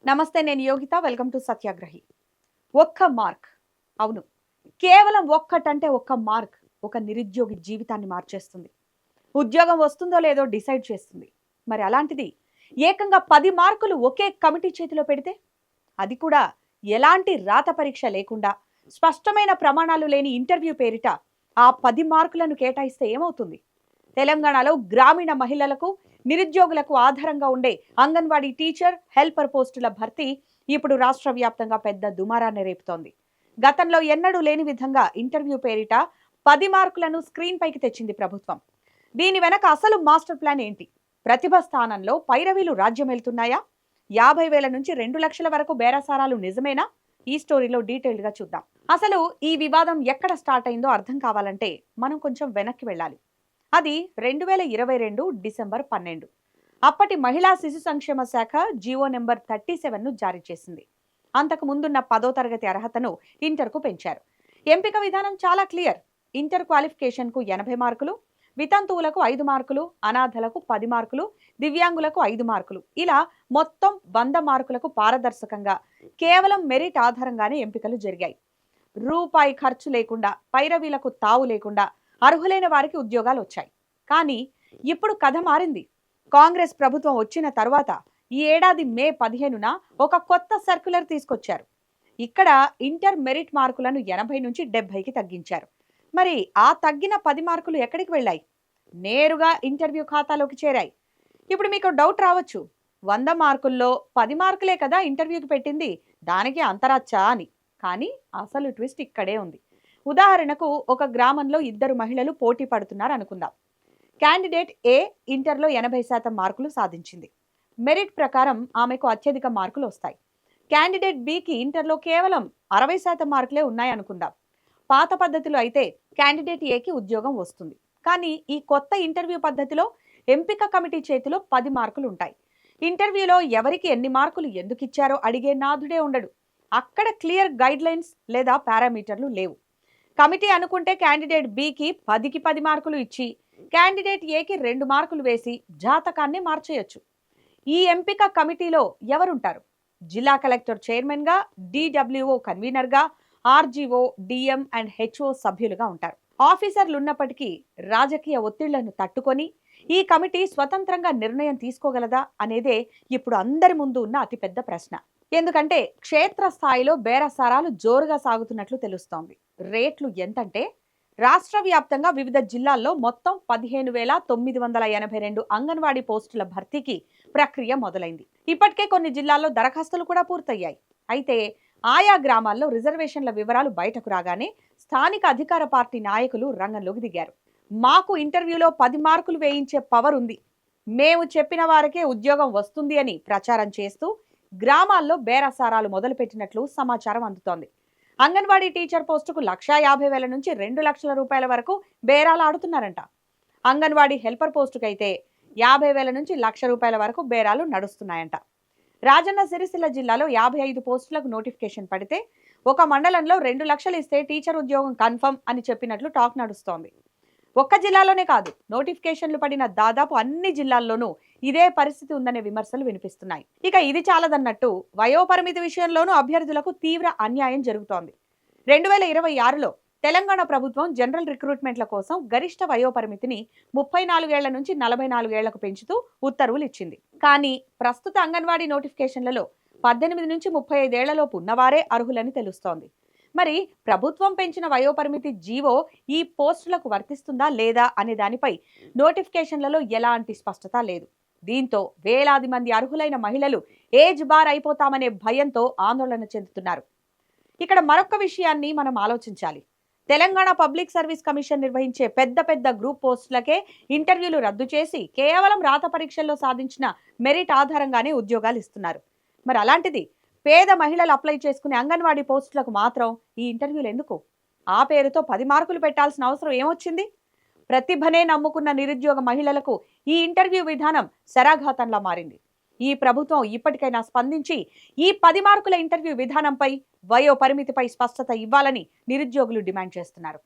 నమస్తే, నేను Yogita. Welcome to సత్యాగ్రహి. ఒక్క మార్క్. అవును, కేవలం ఒక్కటంటే ఒక్క మార్క్ ఒక నిరుద్యోగి జీవితాన్ని మార్చేస్తుంది. ఉద్యోగం వస్తుందో లేదో డిసైడ్ చేస్తుంది. మరి అలాంటిది ఏకంగా 10 మార్కులు ఒకే కమిటీ చేతిలో పెడితే, అది కూడా ఎలాంటి రాత పరీక్ష లేకుండా స్పష్టమైన ప్రమాణాలు లేని ఇంటర్వ్యూ పేరిట ఆ 10 మార్కులను కేటాయిస్తే ఏమవుతుంది? తెలంగాణలో గ్రామీణ మహిళలకు, నిరుద్యోగులకు ఆధారంగా ఉండే అంగన్వాడీ టీచర్, హెల్పర్ పోస్టుల భర్తీ ఇప్పుడు రాష్ట్ర వ్యాప్తంగా పెద్ద దుమారాన్ని రేపుతోంది. గతంలో ఎన్నడూ లేని విధంగా ఇంటర్వ్యూ పేరిట 10 మార్కులను స్క్రీన్ పైకి తెచ్చింది ప్రభుత్వం. దీని వెనక అసలు మాస్టర్ ప్లాన్ ఏంటి? ప్రతిభ స్థానంలో పైరవీలు రాజ్యమేలుతున్నాయా? 50,000 నుంచి 2 లక్షల వరకు బేరసారాలు నిజమేనా? ఈ స్టోరీలో డీటెయిల్డ్ గా చూద్దాం. అసలు ఈ వివాదం ఎక్కడ స్టార్ట్ అయిందో అర్థం కావాలంటే మనం కొంచెం వెనక్కి వెళ్ళాలి. అది 2022 డిసెంబర్ 12. అప్పటి మహిళా శిశు సంక్షేమ శాఖ జీవో నెంబర్ 37ను జారీ చేసింది. అంతకు ముందున్న 10వ తరగతి అర్హతను ఇంటర్కు పెంచారు. ఎంపిక విధానం చాలా క్లియర్. ఇంటర్ క్వాలిఫికేషన్కు 80 మార్కులు, వితంతువులకు 5 మార్కులు, అనాథలకు 10 మార్కులు, దివ్యాంగులకు 5 మార్కులు, ఇలా మొత్తం 100 మార్కులకు పారదర్శకంగా కేవలం మెరిట్ ఆధారంగానే ఎంపికలు జరిగాయి. రూపాయి ఖర్చు లేకుండా, పైరవీలకు తావు లేకుండా అర్హులైన వారికి ఉద్యోగాలు వచ్చాయి. కానీ ఇప్పుడు కథ మారింది. కాంగ్రెస్ ప్రభుత్వం వచ్చిన తర్వాత ఈ ఏడాది మే 15న ఒక కొత్త సర్క్యులర్ తీసుకొచ్చారు. ఇక్కడ ఇంటర్ మెరిట్ మార్కులను 80 నుంచి 70కి తగ్గించారు. మరి ఆ తగ్గిన 10 మార్కులు ఎక్కడికి వెళ్ళాయి? నేరుగా ఇంటర్వ్యూ ఖాతాలోకి చేరాయి. ఇప్పుడు మీకు డౌట్ రావచ్చు, 100 మార్కుల్లో 10 మార్కులే కదా ఇంటర్వ్యూకి పెట్టింది, దానికి అంతరచ్చా అని. కానీ అసలు ట్విస్ట్ ఇక్కడే ఉంది. ఉదాహరణకు, ఒక గ్రామంలో 2 మహిళలు పోటీ పడుతున్నారు అనుకుందాం. క్యాండిడేట్ ఏ ఇంటర్లో 80% మార్కులు సాధించింది. మెరిట్ ప్రకారం ఆమెకు అత్యధిక మార్కులు వస్తాయి. క్యాండిడేట్ బికి ఇంటర్లో కేవలం 60% మార్కులే ఉన్నాయనుకుందాం. పాత పద్ధతిలో అయితే క్యాండిడేట్ ఏకి ఉద్యోగం వస్తుంది. కానీ ఈ కొత్త ఇంటర్వ్యూ పద్ధతిలో ఎంపిక కమిటీ చేతిలో 10 మార్కులు ఉంటాయి. ఇంటర్వ్యూలో ఎవరికి ఎన్ని మార్కులు ఎందుకు ఇచ్చారో అడిగే నాథుడే ఉండడు. అక్కడ క్లియర్ గైడ్ లైన్స్ లేదా పారామీటర్లు లేవు. కమిటీ అనుకుంటే క్యాండిడేట్ బికి 10కి 10 మార్కులు ఇచ్చి, క్యాండిడేట్ ఏకి 2 మార్కులు వేసి జాతకాన్ని మార్చేయచ్చు. ఈ ఎంపిక కమిటీలో ఎవరుంటారు? జిల్లా కలెక్టర్ చైర్మన్గా, డిడబ్ల్యూఓ కన్వీనర్గా, ఆర్జీఓ, డిఎం అండ్ హెచ్ఓ సభ్యులుగా ఉంటారు. ఆఫీసర్లు ఉన్నప్పటికీ రాజకీయ ఒత్తిళ్లను తట్టుకొని ఈ కమిటీ స్వతంత్రంగా నిర్ణయం తీసుకోగలదా అనేదే ఇప్పుడు అందరి ముందు ఉన్న అతిపెద్ద ప్రశ్న. ఎందుకంటే క్షేత్రస్థాయిలో బేరసారాలు జోరుగా సాగుతున్నట్లు తెలుస్తోంది. రేట్లు ఎంతంటే, రాష్ట్ర వ్యాప్తంగా వివిధ జిల్లాల్లో మొత్తం 15,982 అంగన్వాడీ పోస్టుల భర్తీకి ప్రక్రియ మొదలైంది. ఇప్పటికే కొన్ని జిల్లాల్లో దరఖాస్తులు కూడా పూర్తయ్యాయి. అయితే ఆయా గ్రామాల్లో రిజర్వేషన్ల వివరాలు బయటకు రాగానే స్థానిక అధికార పార్టీ నాయకులు రంగంలోకి దిగారు. మాకు ఇంటర్వ్యూలో 10 మార్కులు వేయించే పవర్ ఉంది, మేము చెప్పిన వారికే ఉద్యోగం వస్తుంది అని ప్రచారం చేస్తూ గ్రామాల్లో బేరసారాలు మొదలుపెట్టినట్లు సమాచారం అందుతోంది. అంగన్వాడీ టీచర్ పోస్టుకు 1,50,000 నుంచి 2 లక్షల రూపాయల వరకు బేరాలు ఆడుతున్నారంట. అంగన్వాడీ హెల్పర్ పోస్టుకైతే 50,000 నుంచి 1,00,000 రూపాయల వరకు బేరాలు నడుస్తున్నాయంట. రాజన్న సిరిసిల్ల జిల్లాలో 55 పోస్టులకు నోటిఫికేషన్ పడితే ఒక మండలంలో 2 లక్షలు ఇస్తే టీచర్ ఉద్యోగం కన్ఫర్మ్ అని చెప్పినట్లు టాక్ నడుస్తోంది. ఒక్క జిల్లాలోనే కాదు, నోటిఫికేషన్లు పడిన దాదాపు అన్ని జిల్లాల్లోనూ ఇదే పరిస్థితి ఉందనే విమర్శలు వినిపిస్తున్నాయి. ఇక ఇది చాలదన్నట్టు వయోపరిమితి విషయంలోనూ అభ్యర్థులకు తీవ్ర అన్యాయం జరుగుతోంది. 2026లో తెలంగాణ ప్రభుత్వం జనరల్ రిక్రూట్మెంట్ల కోసం గరిష్ట వయోపరిమితిని 34 ఏళ్ల నుంచి 44 ఏళ్లకు పెంచుతూ ఉత్తర్వులు ఇచ్చింది. కానీ ప్రస్తుత అంగన్వాడీ నోటిఫికేషన్లలో 18 నుంచి 35 ఏళ్లలోపు ఉన్నవారే అర్హులని తెలుస్తోంది. మరి ప్రభుత్వం పెంచిన వయోపరిమితి జీవో ఈ పోస్టులకు వర్తిస్తుందా లేదా అనే దానిపై నోటిఫికేషన్లలో ఎలాంటి స్పష్టత లేదు. దీంతో వేలాది మంది అర్హులైన మహిళలు ఏజ్ బార్ అయిపోతామనే భయంతో ఆందోళన చెందుతున్నారు. ఇక్కడ మరొక విషయాన్ని మనం ఆలోచించాలి. తెలంగాణ పబ్లిక్ సర్వీస్ కమిషన్ నిర్వహించే పెద్ద పెద్ద గ్రూప్ పోస్టులకే ఇంటర్వ్యూలు రద్దు చేసి కేవలం రాత పరీక్షల్లో సాధించిన మెరిట్ ఆధారంగానే ఉద్యోగాలు ఇస్తున్నారు. మరి అలాంటిది పేద మహిళలు అప్లై చేసుకునే అంగన్వాడీ పోస్టులకు మాత్రం ఈ ఇంటర్వ్యూలు ఎందుకు? ఆ పేరుతో 10 మార్కులు పెట్టాల్సిన అవసరం ఏమొచ్చింది? ప్రతిభనే నమ్ముకున్న నిరుద్యోగ మహిళలకు ఈ ఇంటర్వ్యూ విధానం శరాఘాతంలా మారింది. ఈ ప్రభుత్వం ఇప్పటికైనా స్పందించి ఈ 10 మార్కుల ఇంటర్వ్యూ విధానంపై, వయో పరిమితిపై స్పష్టత ఇవ్వాలని నిరుద్యోగులు డిమాండ్ చేస్తున్నారు.